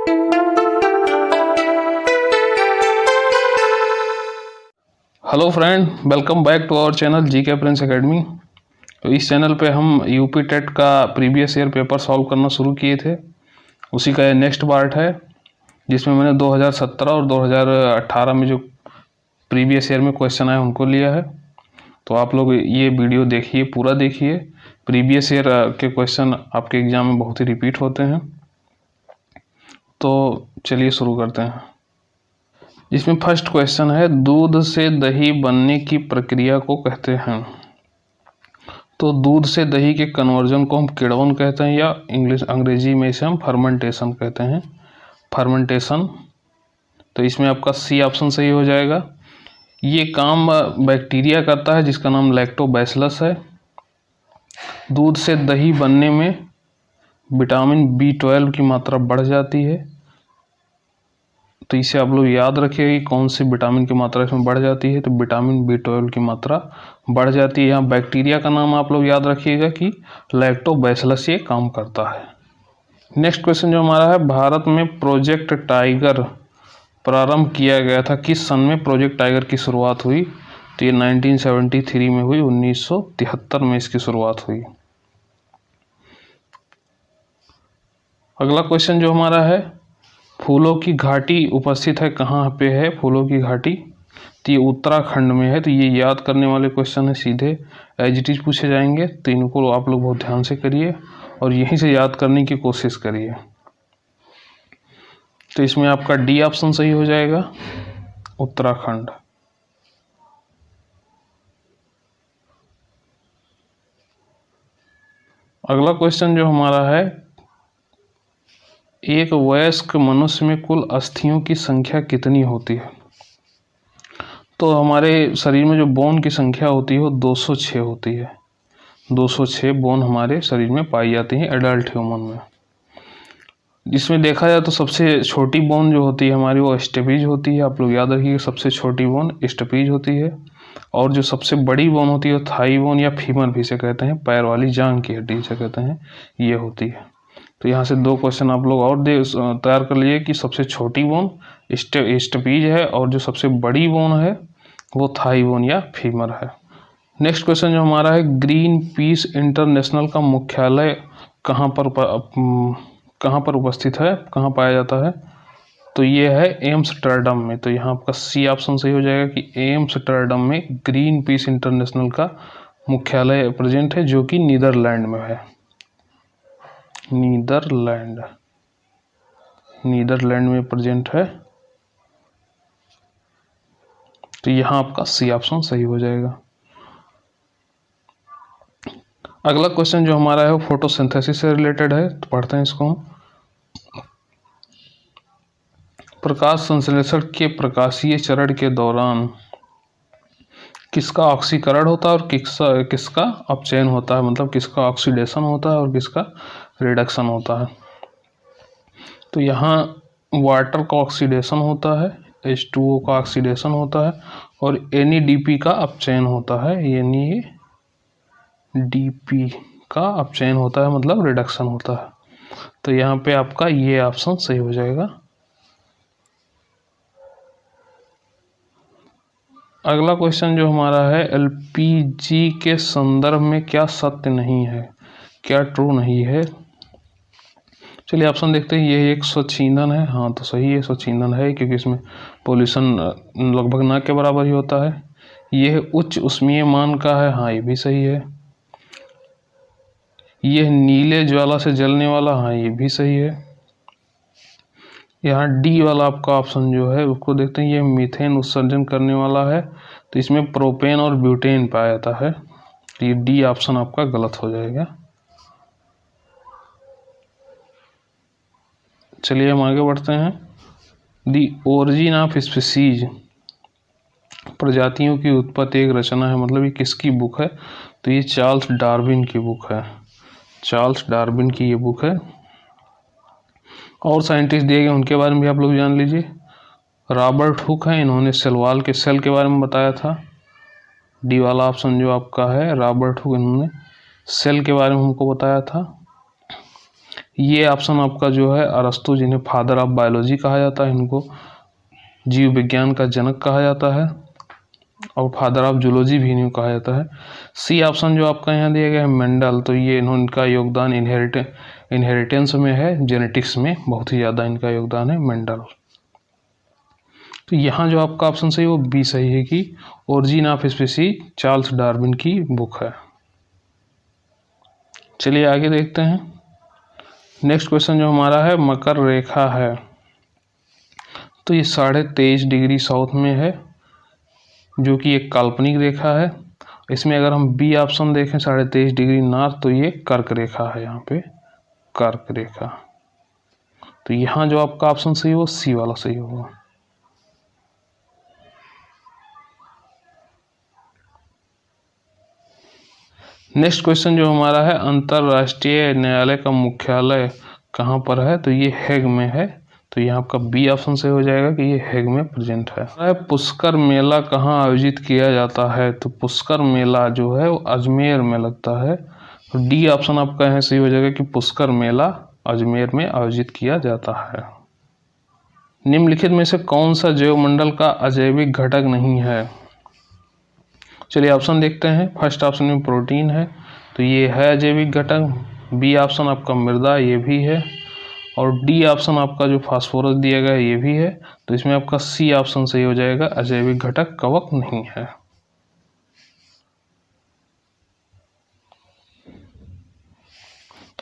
Hello friend, welcome back to our channel GK Prince Academy. तो इस channel पे हम यूपी टेट का प्रीवियस ईयर पेपर सॉल्व करना शुरू किए थे। उसी का ये नेक्स्ट पार्ट है, जिसमें मैंने 2017 और 2018 में जो प्रीवियस ईयर में क्वेश्चन आए उनको लिया है। तो आप लोग ये वीडियो देखिए, पूरा देखिए। प्रीवियस ईयर के क्वेश्चन आपके एग्जाम में बहुत ही रिपीट होते हैं। तो चलिए शुरू करते हैं। इसमें फर्स्ट क्वेश्चन है, दूध से दही बनने की प्रक्रिया को कहते हैं। तो दूध से दही के कन्वर्जन को हम किण्वन कहते हैं, या अंग्रेजी में इसे हम फर्मेंटेशन कहते हैं, फर्मेंटेशन। तो इसमें आपका सी ऑप्शन सही हो जाएगा। ये काम बैक्टीरिया करता है जिसका नाम लैक्टोबैसिलस है। दूध से दही बनने में विटामिन B12 की मात्रा बढ़ जाती है। तो इसे आप लोग याद रखिए कि कौन सी विटामिन की मात्रा इसमें बढ़ जाती है। तो विटामिन B12 की मात्रा बढ़ जाती है। यहाँ बैक्टीरिया का नाम आप लोग याद रखिएगा कि लैक्टोबैसिलस ये काम करता है। नेक्स्ट क्वेश्चन जो हमारा है, भारत में प्रोजेक्ट टाइगर प्रारंभ किया गया था। किस सन में प्रोजेक्ट टाइगर की शुरुआत हुई? तो ये 1973 में हुई, 1973 में इसकी शुरुआत हुई। अगला क्वेश्चन जो हमारा है, फूलों की घाटी उपस्थित है कहाँ पे है? फूलों की घाटी तो ये उत्तराखंड में है। तो ये याद करने वाले क्वेश्चन है, सीधे एज इट इज पूछे जाएंगे। तो इनको आप लोग बहुत ध्यान से करिए और यहीं से याद करने की कोशिश करिए। तो इसमें आपका डी ऑप्शन सही हो जाएगा, उत्तराखंड। अगला क्वेश्चन जो हमारा है, एक वयस्क मनुष्य में कुल अस्थियों की संख्या कितनी होती है? तो हमारे शरीर में जो बोन की संख्या होती है वो 206 होती है। 206 बोन हमारे शरीर में पाई जाती हैं एडल्ट ह्यूमन में। इसमें देखा जाए तो सबसे छोटी बोन जो होती है हमारी वो स्टेपीज होती है। आप लोग याद रखिए, सबसे छोटी बोन स्टेपीज होती है। और जो सबसे बड़ी बोन होती है वो थाई बोन या फीमर भी से कहते हैं, पैर वाली जांग की हड्डी से कहते हैं, ये होती है। तो यहाँ से दो क्वेश्चन आप लोग और तैयार कर लीजिए कि सबसे छोटी बोन स्टेपीज है और जो सबसे बड़ी बोन है वो थाई बोन या फीमर है। नेक्स्ट क्वेश्चन जो हमारा है, ग्रीन पीस इंटरनेशनल का मुख्यालय कहाँ पर उपस्थित है, कहाँ पाया जाता है? तो ये है एम्स्टर्डम में। तो यहाँ आपका सी ऑप्शन सही हो जाएगा कि एम्स्टर्डम में ग्रीन पीस इंटरनेशनल का मुख्यालय प्रेजेंट है, जो कि नीदरलैंड में है। नीदरलैंड में प्रेजेंट है। तो यहाँ आपका सी ऑप्शन सही हो जाएगा। अगला क्वेश्चन जो हमारा है वो फोटोसिंथेसिस से रिलेटेड है, तो पढ़ते हैं इसको। प्रकाश संश्लेषण के प्रकाशीय चरण के दौरान किसका ऑक्सीकरण होता है और किसका अपचयन होता है? मतलब किसका ऑक्सीडेशन होता है और किसका रिडक्शन होता है? तो यहाँ वाटर का ऑक्सीडेशन होता है, H2O का ऑक्सीडेशन होता है, और NADP का अपचयन होता है। NADP का अपचयन होता है, मतलब रिडक्शन होता है। तो यहाँ पे आपका ये ऑप्शन सही हो जाएगा। अगला क्वेश्चन जो हमारा है, LPG के संदर्भ में क्या सत्य नहीं है, क्या ट्रू नहीं है? चलिए ऑप्शन देखते हैं। ये एक स्वच्छ ईंधन है, हाँ तो सही है, स्वच्छ ईंधन है, क्योंकि इसमें पोल्यूशन लगभग ना के बराबर ही होता है। यह उच्च ऊष्मीय मान का है, हाँ ये भी सही है। यह नीले ज्वाला से जलने वाला, हाँ ये भी सही है। यहाँ डी वाला आपका ऑप्शन जो है उसको देखते हैं, ये मीथेन उत्सर्जन करने वाला है। तो इसमें प्रोपेन और ब्यूटेन पाया जाता है। तो ये डी ऑप्शन आपका गलत हो जाएगा। चलिए हम आगे बढ़ते हैं। दी ओरिजिन ऑफ स्पीसीज, प्रजातियों की उत्पत्ति एक रचना है, मतलब ये किसकी बुक है? तो ये चार्ल्स डार्विन की बुक है। चार्ल्स डार्विन की ये बुक है। और साइंटिस्ट दिए गए उनके बारे में भी आप लोग जान लीजिए। रॉबर्ट हुक है, इन्होंने सेलवाल के सेल के बारे में बताया था। डी वाला ऑप्शन जो आपका है, रॉबर्ट हुक, इन्होंने सेल के बारे में हमको बताया था। ये ऑप्शन आपका जो है अरस्तु, जिन्हें फादर ऑफ बायोलॉजी कहा जाता है, इनको जीव विज्ञान का जनक कहा जाता है और फादर ऑफ जूलॉजी भी इन्हें कहा जाता है। सी ऑप्शन जो आपका यहाँ दिया गया है मेंडल, तो ये इनका योगदान इनहेरिटेंस में है, जेनेटिक्स में बहुत ही ज़्यादा इनका योगदान है मेंडल। तो यहाँ जो आपका ऑप्शन सही है वो बी सही है कि origin of species Charles Darwin की बुक है। चलिए आगे देखते हैं। नेक्स्ट क्वेश्चन जो हमारा है, मकर रेखा है तो ये 23.5 डिग्री साउथ में है, जो कि एक काल्पनिक रेखा है। इसमें अगर हम बी ऑप्शन देखें 23.5 डिग्री नॉर्थ, तो ये कर्क रेखा है, यहाँ पे कर्क रेखा। तो यहाँ जो आपका ऑप्शन सही हो सी वाला सही होगा। नेक्स्ट क्वेश्चन जो हमारा है, अंतरराष्ट्रीय न्यायालय का मुख्यालय कहाँ पर है, तो ये हेग में है। तो यहाँ आपका बी ऑप्शन से हो जाएगा कि ये हेग में प्रेजेंट है। पुष्कर मेला कहाँ आयोजित किया जाता है, तो पुष्कर मेला जो है वो अजमेर में लगता है। तो डी ऑप्शन आपका यहाँ सही हो जाएगा कि पुष्कर मेला अजमेर में आयोजित किया जाता है। निम्नलिखित में से कौन सा जैवमंडल का अजैविक घटक नहीं है। चलिए ऑप्शन देखते हैं। फर्स्ट ऑप्शन में प्रोटीन है, तो ये है अजैविक घटक। बी ऑप्शन आपका मृदा, ये भी है। और डी ऑप्शन आपका जो फास्फोरस दिया गया है ये भी है। तो इसमें आपका सी ऑप्शन सही हो जाएगा, अजैविक घटक कवक नहीं है।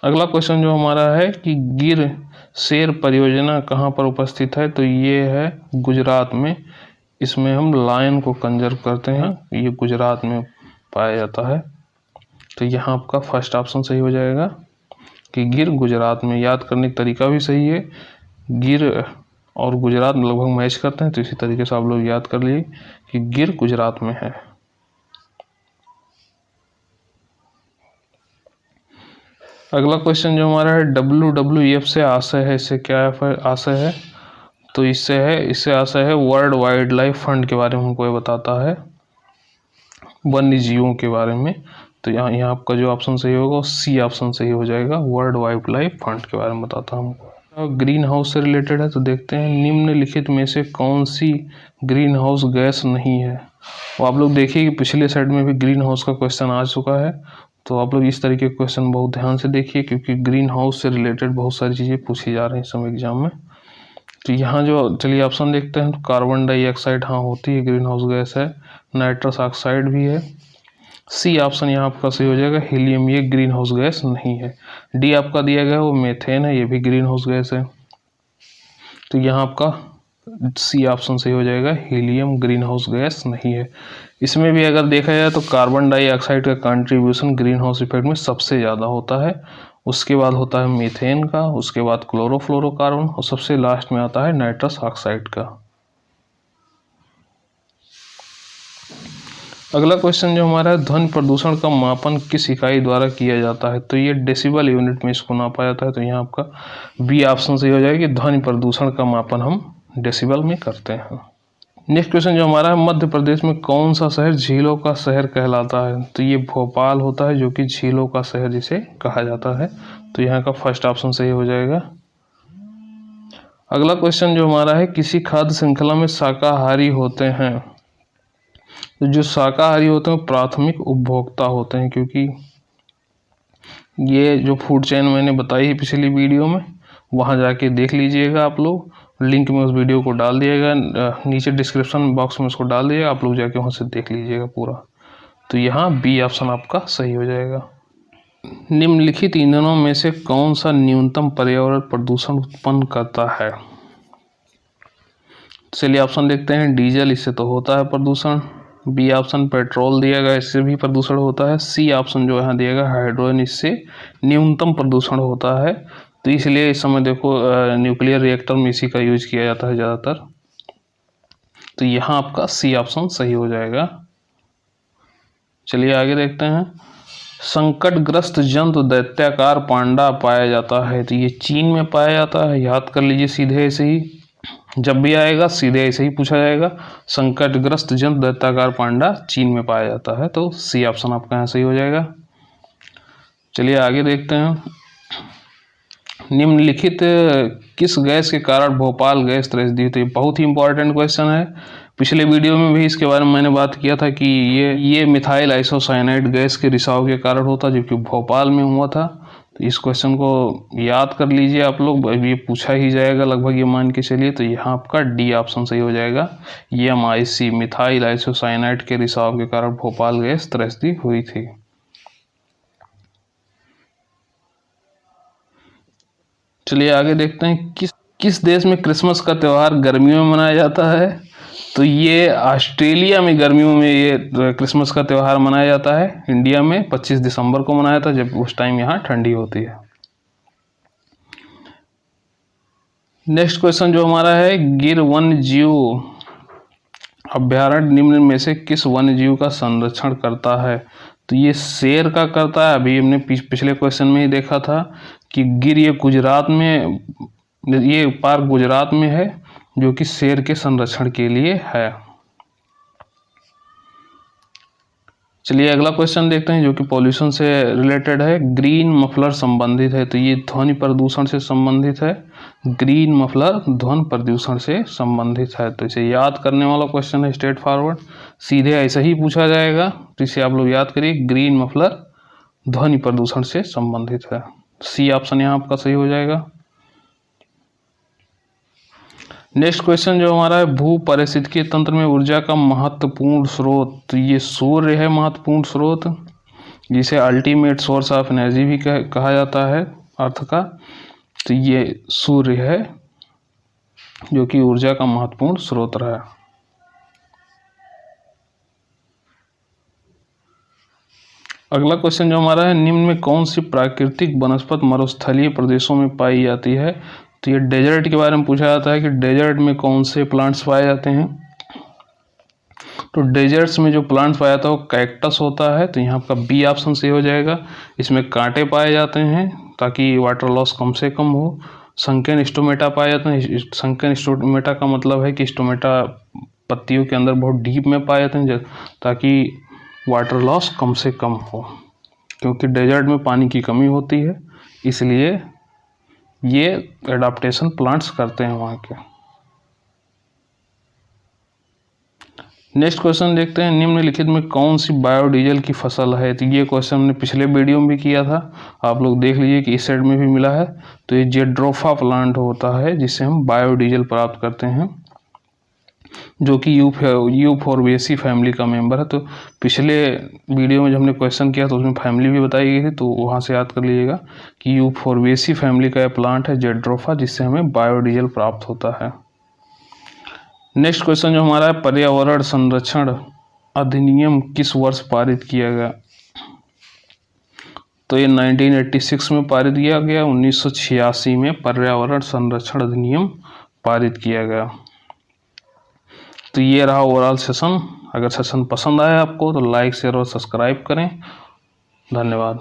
अगला क्वेश्चन जो हमारा है कि गिर शेर परियोजना कहाँ पर उपस्थित है, तो ये है गुजरात में। इसमें हम लायन को कंजर्व करते हैं, ये गुजरात में पाया जाता है। तो यहाँ आपका फर्स्ट ऑप्शन सही हो जाएगा कि गिर गुजरात में। याद करने का तरीका भी सही है, गिर और गुजरात लगभग मैच करते हैं, तो इसी तरीके से आप लोग याद कर लिए कि गिर गुजरात में है। अगला क्वेश्चन जो हमारा है, WWF से आशय है, इससे क्या आशय है, तो इससे आशय है वर्ल्ड वाइल्ड लाइफ फंड के बारे में हमको ये बताता है, वन्य जीवों के बारे में। तो यहाँ आपका जो ऑप्शन सही होगा सी ऑप्शन सही हो जाएगा, वर्ल्ड वाइल्ड लाइफ फंड के बारे में बताता हमको। ग्रीन हाउस से रिलेटेड है, तो देखते हैं निम्नलिखित में से कौन सी ग्रीन हाउस गैस नहीं है। तो आप लोग देखिए कि पिछले साइड में भी ग्रीन हाउस का क्वेश्चन आ चुका है, तो आप लोग इस तरीके के क्वेश्चन बहुत ध्यान से देखिए, क्योंकि ग्रीन हाउस से रिलेटेड बहुत सारी चीज़ें पूछी जा रही हैं इस समय एग्जाम में। तो यहाँ जो चलिए ऑप्शन देखते हैं, तो कार्बन डाइऑक्साइड हाँ होती है, ग्रीन हाउस गैस है। नाइट्रस ऑक्साइड भी है। सी ऑप्शन यहाँ आपका सही हो जाएगा, हीलियम, ये ग्रीन हाउस गैस नहीं है। डी आपका दिया गया वो मेथेन है, ये भी ग्रीन हाउस गैस है। तो यहाँ आपका सी ऑप्शन सही हो जाएगा, हीलियम ग्रीन हाउस गैस नहीं है। इसमें भी अगर देखा जाए तो कार्बन डाइऑक्साइड का कंट्रीब्यूशन ग्रीन हाउस इफेक्ट में सबसे ज़्यादा होता है, उसके बाद होता है मीथेन का, उसके बाद क्लोरोफ्लोरोकार्बन और सबसे लास्ट में आता है नाइट्रस ऑक्साइड का। अगला क्वेश्चन जो हमारा है, ध्वनि प्रदूषण का मापन किस इकाई द्वारा किया जाता है, तो ये डेसिबल यूनिट में इसको नापा जाता है। तो यहाँ आपका बी ऑप्शन सही हो जाएगा कि ध्वनि प्रदूषण का मापन हम डेसिबल में करते हैं। नेक्स्ट क्वेश्चन जो हमारा है, मध्य प्रदेश में कौन सा शहर झीलों का शहर कहलाता है, तो ये भोपाल होता है, जो कि झीलों का शहर जिसे कहा जाता है। तो यहाँ का फर्स्ट ऑप्शन सही हो जाएगा। अगला क्वेश्चन जो हमारा है, किसी खाद्य श्रृंखला में शाकाहारी होते हैं, तो जो शाकाहारी होते हैं प्राथमिक उपभोक्ता होते हैं, क्योंकि ये जो फूड चेन मैंने बताई है पिछली वीडियो में, वहाँ जाके देख लीजिएगा आप लोग। लिंक में उस वीडियो को डाल दिएगा, नीचे डिस्क्रिप्शन बॉक्स में उसको डाल दिएगा, आप लोग जाके वहाँ से देख लीजिएगा पूरा। तो यहाँ बी ऑप्शन आपका सही हो जाएगा। निम्नलिखित ईंधनों में से कौन सा न्यूनतम पर्यावरण प्रदूषण उत्पन्न करता है, चलिए ऑप्शन देखते हैं। डीजल, इससे तो होता है प्रदूषण। बी ऑप्शन पेट्रोल दिया गया, इससे भी प्रदूषण होता है। सी ऑप्शन जो यहाँ दिया गया हाइड्रोजन, इससे न्यूनतम प्रदूषण होता है। तो इसलिए इस समय देखो न्यूक्लियर रिएक्टर में इसी का यूज किया जाता है ज़्यादातर। तो यहाँ आपका सी ऑप्शन सही हो जाएगा। चलिए आगे देखते हैं। संकटग्रस्त जंतु दैत्याकार पांडा पाया जाता है, तो ये चीन में पाया जाता है। याद कर लीजिए, सीधे ऐसे ही जब भी आएगा सीधे ऐसे ही पूछा जाएगा। संकटग्रस्त जंतु दैत्याकार पांडा चीन में पाया जाता है, तो सी ऑप्शन आपका यहाँ सही हो जाएगा। चलिए आगे देखते हैं। निम्नलिखित किस गैस के कारण भोपाल गैस त्रैसदी हुई? तो ये बहुत ही इंपॉर्टेंट क्वेश्चन है। पिछले वीडियो में भी इसके बारे में मैंने बात किया था कि ये मिथाइल आइसोसाइनाइड गैस के रिसाव के कारण होता, जबकि भोपाल में हुआ था। तो इस क्वेश्चन को याद कर लीजिए आप लोग, ये पूछा ही जाएगा लगभग, ये मान के चलिए। तो यहाँ आपका डी ऑप्शन सही हो जाएगा, MIC मिथाइल आइसोसाइनाइड के रिसाव के कारण भोपाल गैस त्रैसदी हुई थी। चलिए आगे देखते हैं, किस देश में क्रिसमस का त्यौहार गर्मियों में मनाया जाता है? तो ये ऑस्ट्रेलिया में गर्मियों में ये क्रिसमस का त्यौहार मनाया जाता है। इंडिया में 25 दिसंबर को मनाया था, जब उस टाइम यहाँ ठंडी होती है। नेक्स्ट क्वेश्चन जो हमारा है, गिर वन्य जीव अभ्यारण्य निम्न में से किस वन्य जीव का संरक्षण करता है? तो ये शेर का करता है। अभी हमने पिछले क्वेश्चन में ही देखा था कि गिर ये गुजरात में, ये पार्क गुजरात में है, जो कि शेर के संरक्षण के लिए है। चलिए अगला क्वेश्चन देखते हैं, जो कि पॉल्यूशन से रिलेटेड है। ग्रीन मफलर संबंधित है, तो ये ध्वनि प्रदूषण से संबंधित है। ग्रीन मफलर ध्वनि प्रदूषण से संबंधित है। तो इसे याद करने वाला क्वेश्चन है, स्ट्रेट फॉरवर्ड, सीधे ऐसा ही पूछा जाएगा। तो इसे आप लोग याद करिए, ग्रीन मफलर ध्वनि प्रदूषण से संबंधित है। सी ऑप्शन यहाँ आपका सही हो जाएगा। नेक्स्ट क्वेश्चन जो हमारा है, भू पारिस्थितिकीय तंत्र में ऊर्जा का महत्वपूर्ण स्रोत। तो ये सूर्य है महत्वपूर्ण स्रोत, जिसे अल्टीमेट सोर्स ऑफ एनर्जी भी कहा जाता है अर्थ का। तो ये सूर्य है जो कि ऊर्जा का महत्वपूर्ण स्रोत रहा है। अगला क्वेश्चन जो हमारा है, निम्न में कौन सी प्राकृतिक वनस्पति मरुस्थलीय प्रदेशों में पाई जाती है? तो ये डेजर्ट के बारे में पूछा जाता है कि डेजर्ट में कौन से प्लांट्स पाए जाते हैं। तो डेजर्ट्स में जो प्लांट्स पाया जाता है वो कैक्टस होता है। तो यहाँ आपका बी ऑप्शन सही हो जाएगा। इसमें कांटे पाए जाते हैं ताकि वाटर लॉस कम से कम हो। संकेन स्टोमेटा पाए जाते हैं। संकेन स्टोमेटा का मतलब है कि स्टोमेटा पत्तियों के अंदर बहुत डीप में पाए जाते हैं, ताकि वाटर लॉस कम से कम हो, क्योंकि डेजर्ट में पानी की कमी होती है, इसलिए ये एडाप्टेशन प्लांट्स करते हैं वहाँ के। नेक्स्ट क्वेश्चन देखते हैं, निम्नलिखित में कौन सी बायोडीजल की फसल है? तो ये क्वेश्चन हमने पिछले वीडियो में भी किया था, आप लोग देख लीजिए कि इस साइड में भी मिला है। तो ये जेड्रोफा प्लांट होता है जिससे हम बायोडीजल प्राप्त करते हैं, जो कि यूफोरबेसी फैमिली का मेंबर है। तो पिछले वीडियो में जब हमने क्वेश्चन किया तो उसमें फैमिली भी बताई गई थी, तो वहाँ से याद कर लीजिएगा कि यूफोरबेसी फैमिली का यह प्लांट है जेड्रोफा, जिससे हमें बायोडीजल प्राप्त होता है। नेक्स्ट क्वेश्चन जो हमारा है, पर्यावरण संरक्षण अधिनियम किस वर्ष पारित किया गया? तो ये 1986 में पारित किया गया। 1986 में पर्यावरण संरक्षण अधिनियम पारित किया गया। तो ये रहा ओवरऑल सेशन। अगर सेशन पसंद आया आपको तो लाइक शेयर और सब्सक्राइब करें। धन्यवाद।